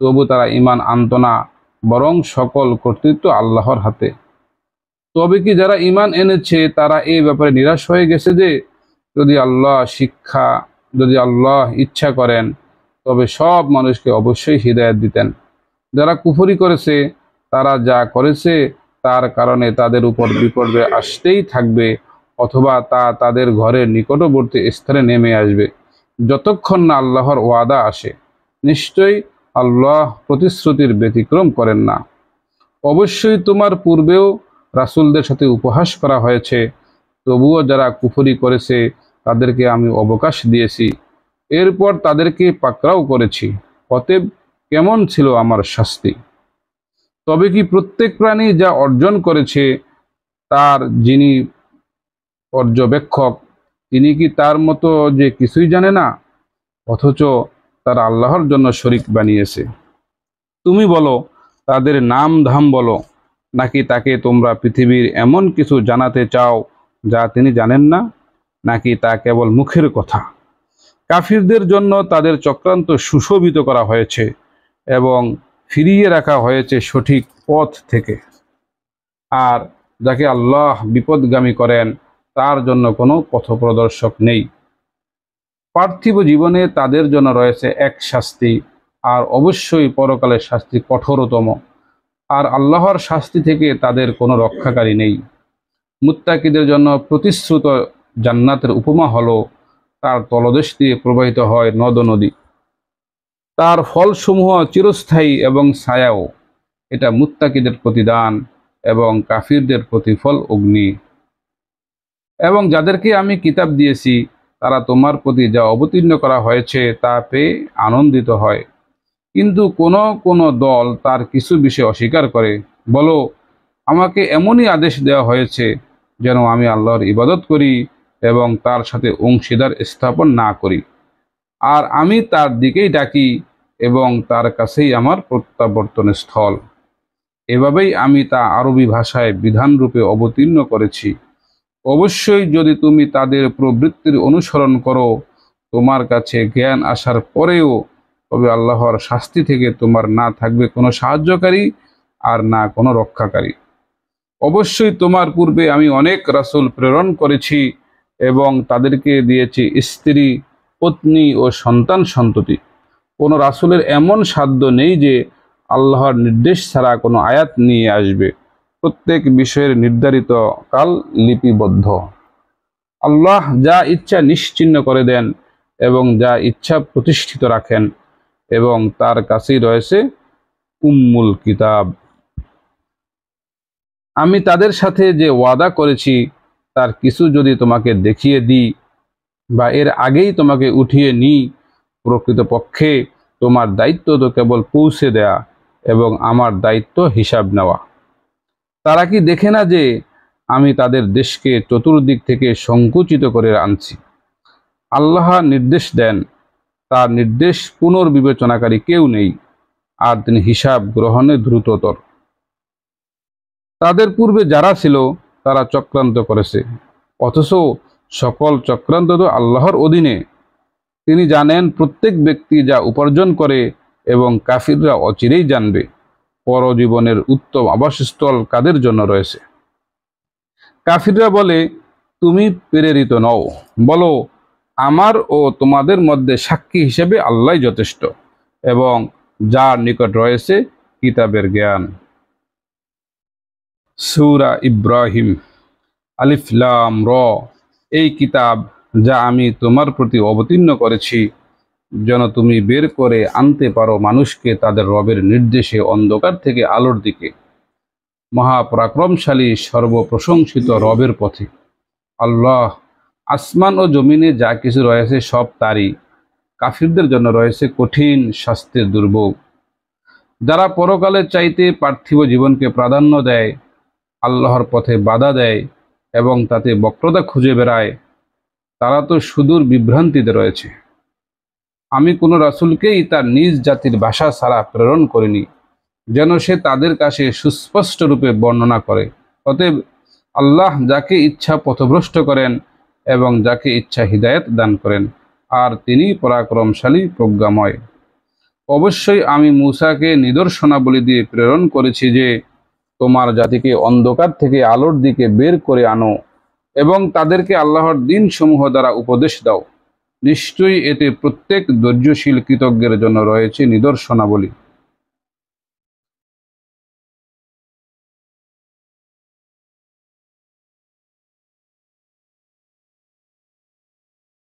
তবু তারা ঈমান আনত না, বরং সকল কর্তৃত্ব আল্লাহর হাতে। তবে কি যারা ঈমান এনেছে তারা এই ব্যাপারে নিরাশ হয়ে গেছে যে যদি আল্লাহ ইচ্ছা করেন তবে সব মানুষকে অবশ্যই হিদায়াত দিতেন। যারা কুফরি করেছে তারা যা করেছে তার কারণে তাদের উপর বিপর্যয় আসতেই থাকবে, অথবা তা তাদের ঘরের নিকটবর্তী স্থানে নেমে আসবে, যতক্ষণ না আল্লাহর ওয়াদা আসে। নিশ্চয়ই আল্লাহ প্রতিশ্রুতির ব্যতিক্রম করেন না। অবশ্যই তোমার পূর্বেও রাসূলদের সাথে উপহাস করা হয়েছে, তবুও যারা কুফরি করেছে তাদেরকে আমি অবকাশ দিয়েছি, এরপর তাদেরকে পাকড়াও করেছি। অতএব কেমন ছিল আমার শাস্তি? তবে কি প্রত্যেক প্রাণী যা অর্জন করেছে তার যিনি পর্যবেক্ষক, তিনি কি তার মতো যে কিছুই জানে না? অথচ তারা আল্লাহর জন্য শরীক বানিয়েছে। তুমি বলো, তাদের নাম ধাম বলো, নাকি তাকে তোমরা পৃথিবীর এমন কিছু জানাতে চাও যা তিনি জানেন না? নাকি তা কেবল মুখের কথা? কাফিরদের জন্য তাদের চক্রান্ত সুশোভিত করা হয়েছে এবং ফিরিয়ে রাখা হয়েছে সঠিক পথ থেকে। আর যাকে আল্লাহ বিপদগামী করেন তার জন্য কোনো পথপ্রদর্শক নেই। পার্থিব জীবনে তাদের জন্য রয়েছে এক শাস্তি, আর অবশ্যই পরকালের শাস্তি কঠোরতম। আর আল্লাহর শাস্তি থেকে তাদের কোনো রক্ষাকারী নেই। মুত্তাকিদের জন্য প্রতিশ্রুত জান্নাতের উপমা হলো, তার তলদেশ দিয়ে প্রবাহিত হয় নদ নদী, তার ফলসমূহ চিরস্থায়ী এবং ছায়াও। এটা মুত্তাকিদের প্রতিদান এবং কাফিরদের প্রতিফল অগ্নি। এবং যাদেরকে আমি কিতাব দিয়েছি তারা তোমার প্রতি যা অবতীর্ণ করা হয়েছে তা পেয়ে আনন্দিত হয়, কিন্তু কোনো দল তার কিছু বিষয় অস্বীকার করে। বলো, আমাকে এমনই আদেশ দেওয়া হয়েছে যেন আমি আল্লাহর ইবাদত করি এবং তার সাথে অংশীদার স্থাপন না করি, আর আমি তার দিকেই ডাকি এবং তার কাছেই আমার প্রত্যাবর্তন স্থল। এভাবেই আমি তা আরবি ভাষায় বিধানরূপে অবতীর্ণ করেছি। অবশ্যই যদি তুমি তাদের প্রবৃত্তির অনুসরণ করো, তোমার কাছে জ্ঞান আসার পরেও, তবে আল্লাহর শাস্তি থেকে তোমার না থাকবে কোনো সাহায্যকারী আর না কোনো রক্ষাকারী। অবশ্যই তোমার পূর্বে আমি অনেক রাসূল প্রেরণ করেছি এবং তাদেরকে দিয়েছি স্ত্রী, পত্নী ও সন্তান সন্ততি। কোনো রাসূলের এমন সাধ্য নেই যে আল্লাহর নির্দেশ ছাড়া কোনো আয়াত নিয়ে আসবে। প্রত্যেক বিষয়ের নির্ধারিত কাল লিপিবদ্ধ। আল্লাহ যা ইচ্ছা নিশ্চিহ্ন করে দেন এবং যা ইচ্ছা প্রতিষ্ঠিত রাখেন, এবং তার কাছেই রয়েছে উম্মুল কিতাব। আমি তাদের সাথে যে ওয়াদা করেছি তার কিছু যদি তোমাকে দেখিয়ে দিই বা এর আগেই তোমাকে উঠিয়ে নিই, প্রকৃতপক্ষে তোমার দায়িত্ব তো কেবল পৌঁছে দেয়া এবং আমার দায়িত্ব হিসাব নেওয়া। তারা কি দেখে না যে আমি তাদের দেশকে চতুর্দিক থেকে সংকুচিত করে আনছি? আল্লাহ নির্দেশ দেন, তার নির্দেশ পুনর্বিবেচনাকারী কেউ নেই, আর তিনি হিসাব গ্রহণে দ্রুততর। তাদের পূর্বে যারা ছিল তারা চক্রান্ত করেছে, অথচ সকল চক্রান্ত তো আল্লাহর অধীনে। তিনি জানেন প্রত্যেক ব্যক্তি যা উপার্জন করে, এবং কাফিররা অচিরেই জানবে পরজীবনের উত্তম আবাসস্থল কাদের জন্য রয়েছে। কাফিররা বলে, তুমি প্রেরিত নও। বলো, আমার ও তোমাদের মধ্যে সাক্ষী হিসেবে আল্লাহ যথেষ্ট, এবং যার নিকট রয়েছে কিতাবের জ্ঞান। সূরা ইব্রাহিম। আলিফ লাম র। এই কিতাব যা আমি তোমার প্রতি অবতীর্ণ করেছি, যেন তুমি বের করে আনতে পারো মানুষকে তাদের রবের নির্দেশে অন্ধকার থেকে আলোর দিকে, মহাপরাক্রমশালী সর্বপ্রশংসিত রবের পথে। আল্লাহ, আসমান ও জমিনে যা কিছু রয়েছে সব তারই। কাফিরদের জন্য রয়েছে কঠিন শাস্তির দুর্ভোগ। যারা পরকালের চাইতে পার্থিব জীবনকে প্রাধান্য দেয়, আল্লাহর পথে বাধা দেয় এবং তাতে বক্রতা খুঁজে বেড়ায়, তারা তো সুদূর বিভ্রান্তিতে রয়েছে। আমি কোনো রাসূলকেই তার নিজ জাতির ভাষা ছাড়া প্রেরণ করিনি, যেন সে তাদের কাছে সুস্পষ্ট রূপে বর্ণনা করে। অতএব আল্লাহ যাকে ইচ্ছা পথভ্রষ্ট করেন এবং যাকে ইচ্ছা হিদায়াত দান করেন, আর তিনি পরাক্রমশালী প্রজ্ঞাময়। অবশ্যই আমি মূসাকে নিদর্শনাবলী দিয়ে প্রেরণ করেছি যে তোমার জাতিকে অন্ধকার থেকে আলোর দিকে বের করে আনো এবং তাদেরকে আল্লাহর দিন সমূহ দ্বারা উপদেশ দাও। নিশ্চয়ই এতে প্রত্যেক ধৈর্যশীল কৃতজ্ঞের জন্য রয়েছে নিদর্শনাবলী।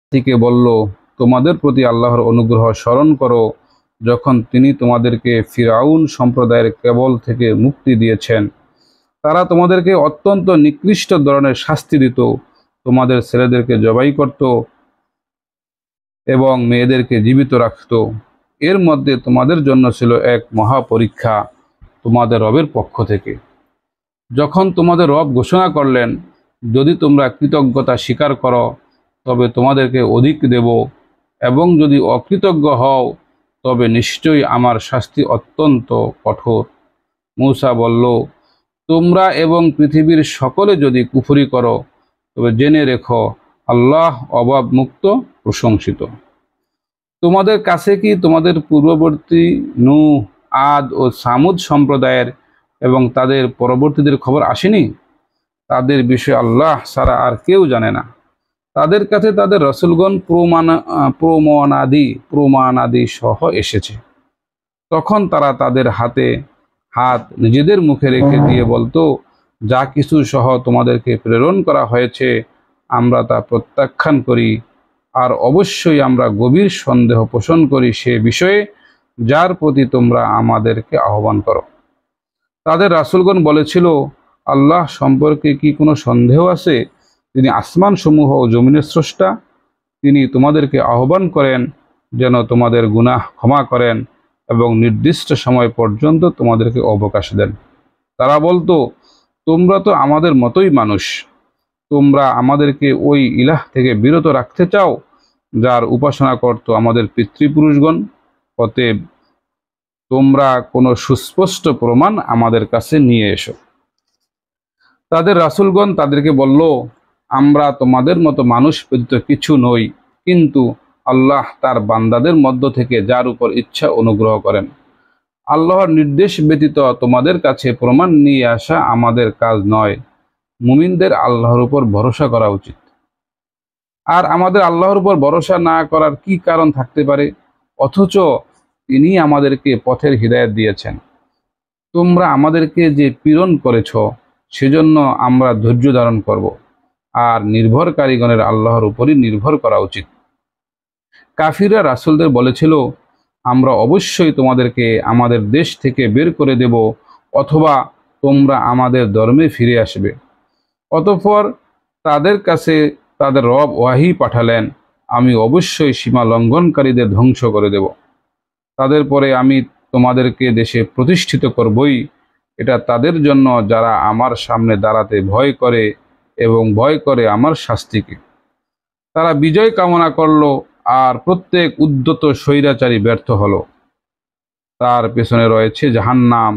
জাতিকে বলল, তোমাদের প্রতি আল্লাহর অনুগ্রহ স্মরণ করো যখন তিনি তোমাদেরকে ফিরআউন সম্প্রদায়ের কেবল থেকে মুক্তি দিয়েছেন। তারা তোমাদেরকে অত্যন্ত নিকৃষ্ট ধরনের শাস্তি দিত, তোমাদের ছেলেদেরকে জবাই করত এবং মেয়েদেরকে জীবিত রাখত। এর মধ্যে তোমাদের জন্য ছিল এক মহা পরীক্ষা তোমাদের রবের পক্ষ থেকে। যখন তোমাদের রব ঘোষণা করলেন, যদি তোমরা কৃতজ্ঞতা স্বীকার করো তবে তোমাদেরকে অধিক দেব, এবং যদি অকৃতজ্ঞ হও তবে নিশ্চয়ই আমার শাস্তি অত্যন্ত কঠোর। মূসা বলল, তোমরা এবং পৃথিবীর সকলে যদি কুফরি করো তবে জেনে রেখো আল্লাহ অভাবমুক্ত প্রশংসিত। তোমাদের কাছে কি তোমাদের পূর্ববর্তী নূহ, আদ ও সামুদ সম্প্রদায়ের এবং তাদের পরবর্তীদের খবর আসেনি? তাদের বিষয়ে আল্লাহ ছাড়া আর কেউ জানে না। তাদের কাছে তাদের রসুলগণ প্রমাণাদি সহ এসেছে। তখন তারা তাদের হাত নিজেদের মুখে রেখে দিয়ে বলতো, যা কিছু সহ তোমাদেরকে প্রেরণ করা হয়েছে আমরা তা প্রত্যাখ্যান করি, আর অবশ্যই আমরা গভীর সন্দেহ পোষণ করি সে বিষয়ে যার প্রতি তোমরা আমাদেরকে আহ্বান করো। তাদের রাসূলগণ বলেছিল, আল্লাহ সম্পর্কে কি কোনো সন্দেহ আছে? তিনি আসমান সমূহ ও জমিনের স্রষ্টা। তিনি তোমাদেরকে আহ্বান করেন যেন তোমাদের গুনাহ ক্ষমা করেন এবং নির্দিষ্ট সময় পর্যন্ত তোমাদেরকে অবকাশ দেন। তারা বলতো, তোমরা তো আমাদের মতোই মানুষ, তোমরা আমাদেরকে ওই ইলাহ থেকে বিরত রাখতে চাও যার উপাসনা করত আমাদের পিতৃপুরুষগণ। অতএব তোমরা কোনো সুস্পষ্ট প্রমাণ আমাদের কাছে নিয়ে এসো। তাদের রাসূলগণ তাদেরকে বলল, আমরা তোমাদের মতো মানুষ ব্যতীত কিছু নই, কিন্তু আল্লাহ তার বান্দাদের মধ্য থেকে যার উপর ইচ্ছা অনুগ্রহ করেন। আল্লাহর নির্দেশ ব্যতীত তোমাদের কাছে প্রমাণ নিয়ে আসা আমাদের কাজ নয়। মুমিনদের আল্লাহর উপর ভরসা করা উচিত। আর আমাদের আল্লাহর উপর ভরসা না করার কি কারণ থাকতে পারে? অথচ তিনি আমাদেরকে পথের হিদায়াত দিয়েছেন। তোমরা আমাদেরকে যে পীড়ন করেছ সেজন্য আমরা ধৈর্য ধারণ করব, আর নির্ভরকারীগণের আল্লাহর উপরই নির্ভর করা উচিত। কাফিররা রাসূলদের বলেছিল, আমরা অবশ্যই তোমাদেরকে আমাদের দেশ থেকে বের করে দেব, অথবা তোমরা আমাদের ধর্মে ফিরে আসবে। অতঃপর তাদের কাছে তাদের রব ওয়াহী পাঠালেন, আমি অবশ্যই সীমা লঙ্ঘনকারীদের ধ্বংস করে দেব। তাদের পরে আমি তোমাদেরকে দেশে প্রতিষ্ঠিত করবই। এটা তাদের জন্য যারা আমার সামনে দাঁড়াতে ভয় করে এবং ভয় করে আমার শাস্তিকে। তারা বিজয় কামনা করল, আর প্রত্যেক উদ্যত স্বৈরাচারী ব্যর্থ হলো। তার পেছনে রয়েছে জাহান্নাম,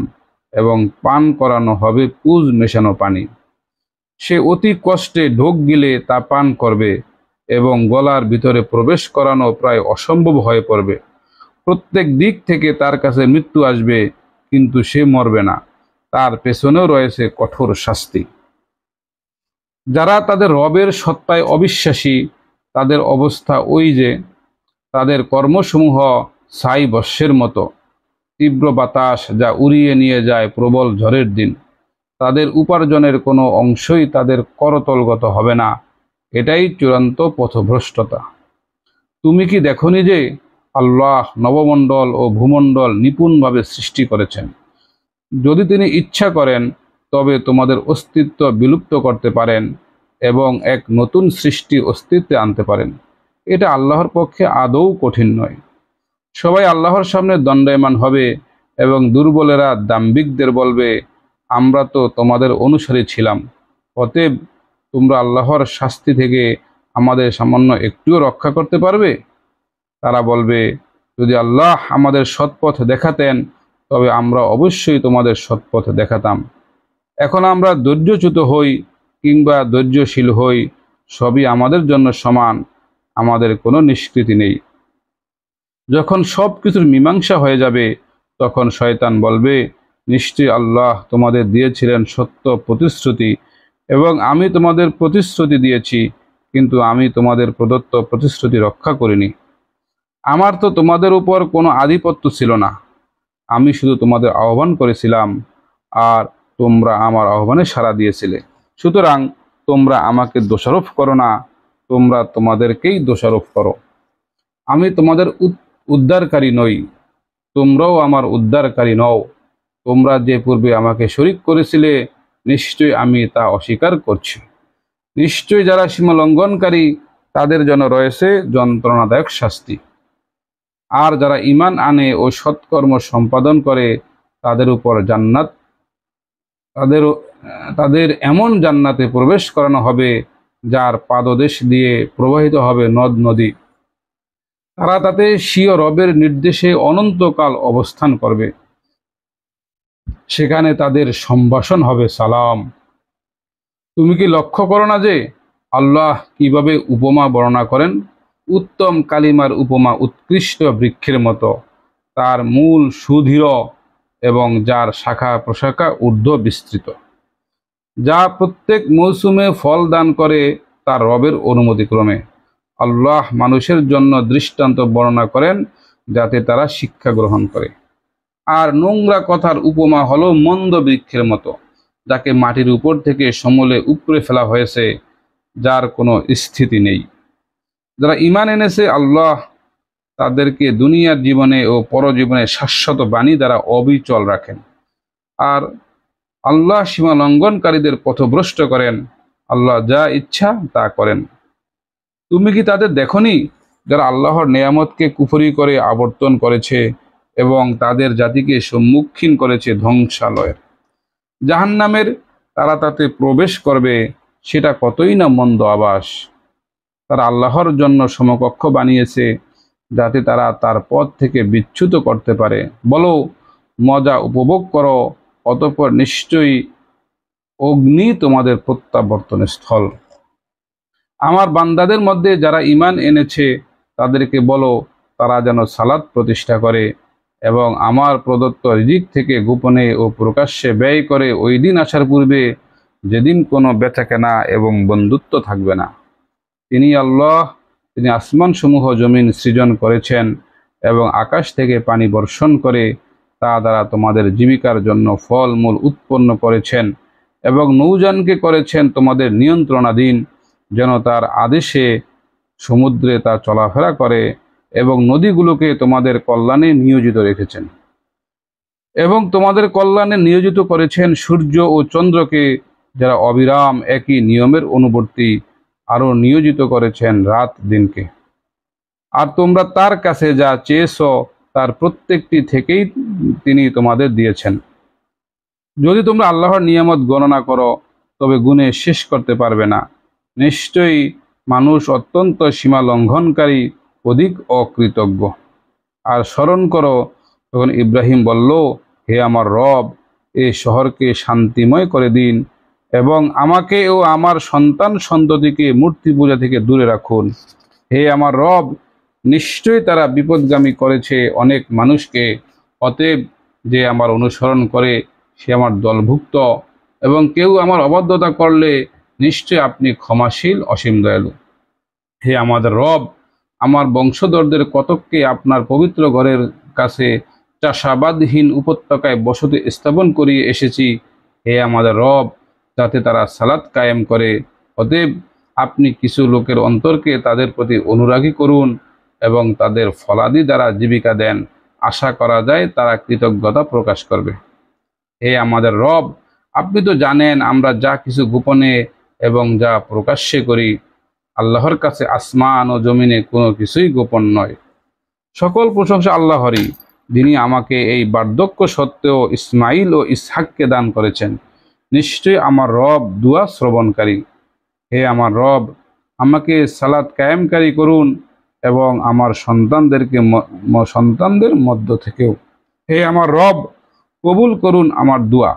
এবং পান করানো হবে পুজ মেশানো পানি। সে অতি কষ্টে ঢোক গিলে তা পান করবে, এবং গলার ভিতরে প্রবেশ করানো প্রায় অসম্ভব হয়ে পড়বে। প্রত্যেক দিক থেকে তার কাছে মৃত্যু আসবে, কিন্তু সে মরবে না। তার পেছনেও রয়েছে কঠোর শাস্তি। যারা তাদের রবের সত্তায় অবিশ্বাসী, তাদের অবস্থা ওই যে তাদের কর্মসমূহ ছাই বর্ষের মতো, তীব্র বাতাস যা উড়িয়ে নিয়ে যায় প্রবল ঝড়ের দিন। তাদের উপার্জনের কোনো অংশই তাদের করতলগত হবে না। এটাই চূড়ান্ত পথভ্রষ্টতা। তুমি কি দেখনি যে আল্লাহ নবমণ্ডল ও ভূমণ্ডল নিপুণভাবে সৃষ্টি করেছেন? যদি তিনি ইচ্ছা করেন তবে তোমাদের অস্তিত্ব বিলুপ্ত করতে পারেন এবং এক নতুন সৃষ্টি অস্তিত্বে আনতে পারেন। এটা আল্লাহর পক্ষে আদৌ কঠিন নয়। সবাই আল্লাহর সামনে দণ্ডায়মান হবে, এবং দুর্বলেরা দাম্ভিকদের বলবে, আমরা তো তোমাদের অনুসারী ছিলাম। অতএব তোমরা আল্লাহর শাস্তি থেকে আমাদের সামান্য একটুও রক্ষা করতে পারবে? তারা বলবে, যদি আল্লাহ আমাদের সৎপথ দেখাতেন তবে আমরা অবশ্যই তোমাদের সৎপথ দেখাতাম। এখন আমরা ধৈর্যচ্যুত হই কিংবা ধৈর্যশীল হই, সবই আমাদের জন্য সমান, আমাদের কোনো নিষ্কৃতি নেই। যখন সব কিছুর মীমাংসা হয়ে যাবে তখন শয়তান বলবে, নিশ্চয়ই আল্লাহ তোমাদের দিয়েছিলেন সত্য প্রতিশ্রুতি, এবং আমি তোমাদের প্রতিশ্রুতি দিয়েছি, কিন্তু আমি তোমাদের প্রদত্ত প্রতিশ্রুতি রক্ষা করিনি। আমার তো তোমাদের উপর কোনো আধিপত্য ছিল না। আমি শুধু তোমাদের আহ্বান করেছিলাম, আর তোমরা আমার আহ্বানে সাড়া দিয়েছিলে। সুতরাং তোমরা আমাকে দোষারোপ করো না, তোমরা তোমাদেরকেই দোষারোপ করো। আমি তোমাদের উদ্ধারকারী নই, তোমরাও আমার উদ্ধারকারী নও। তোমরা যে পূর্বে আমাকে শরীক করেছিলে, নিশ্চয়ই আমি তা অস্বীকার করছি। নিশ্চয়ই যারা সীমা লঙ্ঘনকারী তাদের জন্য রয়েছে যন্ত্রণাদায়ক শাস্তি। আর যারা ঈমান আনে ও সৎকর্ম সম্পাদন করে তাদের উপর জান্নাত তাদের তাদের এমন জান্নাতে প্রবেশ করানো হবে যার পাদদেশ দিয়ে প্রবাহিত হবে নদ নদী। তারা তাতে স্বীয় রবের নির্দেশে অনন্তকাল অবস্থান করবে। সেখানে তাদের সম্ভাষণ হবে সালাম। তুমি কি লক্ষ্য করো না যে আল্লাহ কিভাবে উপমা বর্ণনা করেন? উত্তম কালিমার উপমা উৎকৃষ্ট বৃক্ষের মতো, তার মূল সুদৃঢ় এবং যার শাখা প্রশাখা ঊর্ধ্ব বিস্তৃত, যা প্রত্যেক মৌসুমে ফল দান করে তার রবের অনুমতিক্রমে। আল্লাহ মানুষের জন্য দৃষ্টান্ত বর্ণনা করেন যাতে তারা শিক্ষা গ্রহণ করে। আর নোংরা কথার উপমা হলো মন্দ বৃক্ষের মতো, যাকে মাটির উপর থেকে সমূলে উপড়ে ফেলা হয়েছে, যার কোনো স্থিতি নেই। যারা ঈমান এনেছে আল্লাহ তাদেরকে দুনিয়ার জীবনে ও পরজীবনে শাশ্বত বাণী দ্বারা অবিচল রাখেন। আর আল্লাহ সীমা লঙ্ঘনকারীদের পথভ্রষ্ট করেন। আল্লাহ যা ইচ্ছা তা করেন। তুমি কি তাদের দেখনি যারা আল্লাহর নেয়ামতকে কুফরি করে আবর্তন করেছে এবং তাদের জাতিকে সম্মুখীন করেছে ধ্বংসালয়ের? জাহান্নামের তারা তাতে প্রবেশ করবে, সেটা কতই না মন্দ আবাস। তারা আল্লাহর জন্য সমকক্ষ বানিয়েছে যাতে তারা তার পথ থেকে বিচ্যুত করতে পারে। বলো, মজা উপভোগ করো, অতঃপর নিশ্চয়ই অগ্নি তোমাদের প্রত্যাবর্তনের স্থল। আমার বান্দাদের মধ্যে যারা ঈমান এনেছে তাদেরকে বলো তারা যেন সালাত প্রতিষ্ঠা করে এবং আমার প্রদত্ত রিজিক থেকে গোপনে ও প্রকাশ্যে ব্যয় করে ওই দিন আসার পূর্বে যেদিন কোনো বেচাকেনা এবং বন্ধুত্ব থাকবে না। তিনি আল্লাহ, তিনি আসমানসমূহ জমিন সৃজন করেছেন এবং আকাশ থেকে পানি বর্ষণ করে তা দ্বারা তোমাদের জীবিকার জন্য ফলমূল উৎপন্ন করেছেন এবং নৌযানকে করেছেন তোমাদের নিয়ন্ত্রণাধীন, যেন তার আদেশে সমুদ্রে তা চলাফেরা করে, এবং নদীগুলোকে তোমাদের কল্যাণে নিয়োজিত রেখেছেন এবং তোমাদের কল্যাণে নিয়োজিত করেছেন সূর্য ও চন্দ্রকে, যারা অবিরাম একই নিয়মের অনুবর্তী, আরও নিয়োজিত করেছেন রাত দিনকে। আর তোমরা তার কাছে যা চেয়েছ তার প্রত্যেকটি থেকেই তিনি তোমাদের দিয়েছেন। যদি তোমরা আল্লাহর নিয়ামত গণনা করো তবে গুণে শেষ করতে পারবে না। নিশ্চয়ই মানুষ অত্যন্ত সীমা লঙ্ঘনকারী, অধিক অকৃতজ্ঞ। আর স্মরণ করো তখন ইব্রাহিম বলল, হে আমার রব, এই শহরকে শান্তিময় করে দিন এবং আমাকে ও আমার সন্তান সন্ততিকে মূর্তি পূজা থেকে দূরে রাখুন। হে আমার রব, নিশ্চয়ই তারা বিপদগামী করেছে অনেক মানুষকে, অতএব যে আমার অনুসরণ করে সে আমার দলভুক্ত, এবং কেউ আমার অবাধ্যতা করলে নিশ্চয় আপনি ক্ষমাশীল অসীম দয়ালু। হে আমাদের রব, আমার বংশধরদের কতককে আপনার পবিত্র ঘরের কাছে চাষাবাদহীন উপত্যকায় বসতি স্থাপন করিয়ে এসেছি, হে আমাদের রব, যাতে তারা সালাত কায়েম করে। অতএব আপনি কিছু লোকের অন্তরকে তাদের প্রতি অনুরাগী করুন এবং তাদের ফলাদি দ্বারা জীবিকা দেন। আশা করা যায় তারা কৃতজ্ঞতা প্রকাশ করবে। হে আমাদের রব, আপনি তো জানেন আমরা যা কিছু গোপনে এবং যা প্রকাশ্যে করি। আল্লাহর কাছে আসমান ও জমিনে কোনো কিছুই গোপন নয়। সকল প্রশংসা আল্লাহরই, যিনি আমাকে এই বার্ধক্য সত্ত্বেও ইসমাইল ও ইসহাককে দান করেছেন। নিশ্চয়ই আমার রব দুয়া শ্রবণকারী। হে আমার রব, আমাকে সালাত কায়েমকারী করুন এবং আমার সন্তানদের মধ্য থেকেও। হে আমার রব, কবুল করুন আমার দুয়া।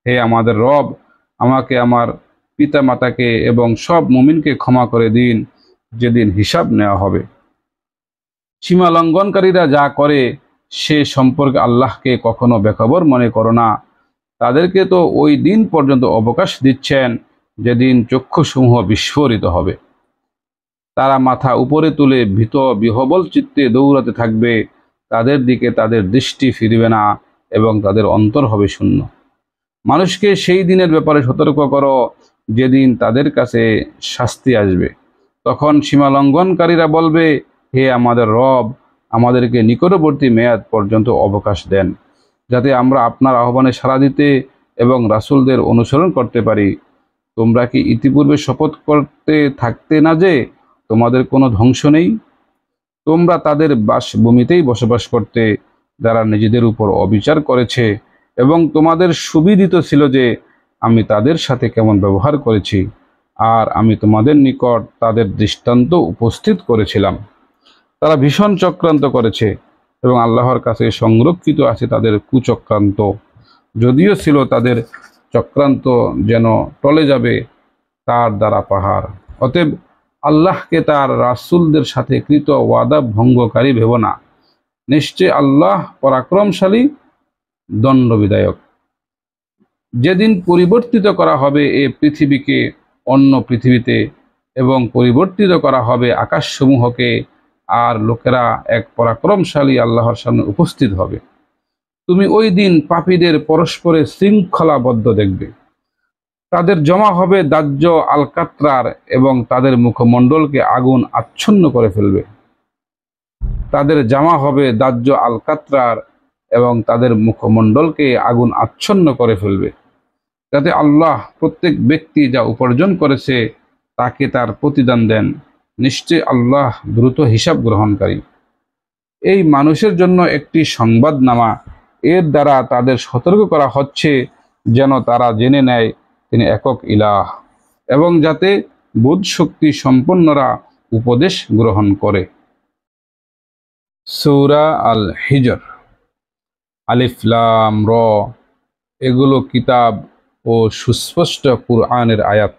হে আমাদের রব, আমাকে, আমার পিতা মাতাকে এবং সব মুমিনকে ক্ষমা করে দিন যেদিন হিসাব নেওয়া হবে। সীমা লঙ্ঘনকারীরা যা করে সে সম্পর্কে আল্লাহকে কখনো বেখবর মনে করো না। তাদেরকে তো ওই দিন পর্যন্ত অবকাশ দিচ্ছেন যেদিন চক্ষুসমূহ বিস্ফোরিত হবে। তারা মাথা উপরে তুলে ভীত বিহবল চিত্তে দৌড়াতে থাকবে, তাদের দিকে তাদের দৃষ্টি ফিরবে না এবং তাদের অন্তর হবে শূন্য। মানুষকে সেই দিনের ব্যাপারে সতর্ক করো যেদিন তাদের কাছে শাস্তি আসবে। তখন সীমা লঙ্ঘনকারীরা বলবে, হে আমাদের রব, আমাদেরকে নিকটবর্তী মেয়াদ পর্যন্ত অবকাশ দেন, যাতে আমরা আপনার আহ্বানে সাড়া দিতে এবং রাসূলদের অনুসরণ করতে পারি। তোমরা কি ইতিপূর্বে শপথ করতে থাকতে না যে তোমাদের কোনো ধ্বংস নেই? তোমরা তাদের বাসভূমিতেই বসবাস করতে, যারা নিজেদের উপর অবিচার করেছে, এবং তোমাদের সুবিদিত ছিল যে আমি তাদের সাথে কেমন ব্যবহার করেছি, আর আমি তোমাদের নিকট তাদের দৃষ্টান্ত উপস্থিত করেছিলাম। তারা ভীষণ চক্রান্ত করেছে এবং আল্লাহর কাছে সংরক্ষিত আছে তাদের কুচক্রান্ত, যদিও ছিল তাদের চক্রান্ত যেন টলে যাবে তার দ্বারা পাহাড়। অতএব আল্লাহকে তার রাসূলদের সাথে কৃত ওয়াদা ভঙ্গকারী ভেব না। নিশ্চয় আল্লাহ পরাক্রমশালী, দণ্ডবিধায়ক। যেদিন পরিবর্তিত করা হবে এ পৃথিবীকে অন্য পৃথিবীতে, এবং পরিবর্তিত করা হবে আকাশসমূহকে, আর লোকেরা এক পরাক্রমশালী আল্লাহর সামনে উপস্থিত হবে, তুমি ওই দিন পাপীদের পরস্পরে শৃঙ্খলাবদ্ধ দেখবে। তাদের জমা হবে দাহ্য আলকাত্রার, এবং তাদের মুখমণ্ডলকে আগুন আচ্ছন্ন করে ফেলবে। তাদের জামা হবে দাহ্য আলকাত্রার, এবং তাদের মুখমণ্ডলকে আগুন আচ্ছন্ন করে ফেলবে, যাতে আল্লাহ প্রত্যেক ব্যক্তি যা উপার্জন করেছে তাকে তার প্রতিদান দেন। নিশ্চয় আল্লাহ দ্রুত হিসাব গ্রহণকারী। এই মানুষের জন্য একটি সংবাদনামা, এর দ্বারা তাদের সতর্ক করা হচ্ছে যেন তারা জেনে নেয় তিনি একক ইলাহ, এবং যাতে বোধ শক্তি সম্পন্নরা উপদেশ গ্রহণ করে। সূরা আল হিজর। আলিফ লাম র, এগুলো কিতাব ও সুস্পষ্ট কুরআনের আয়াত।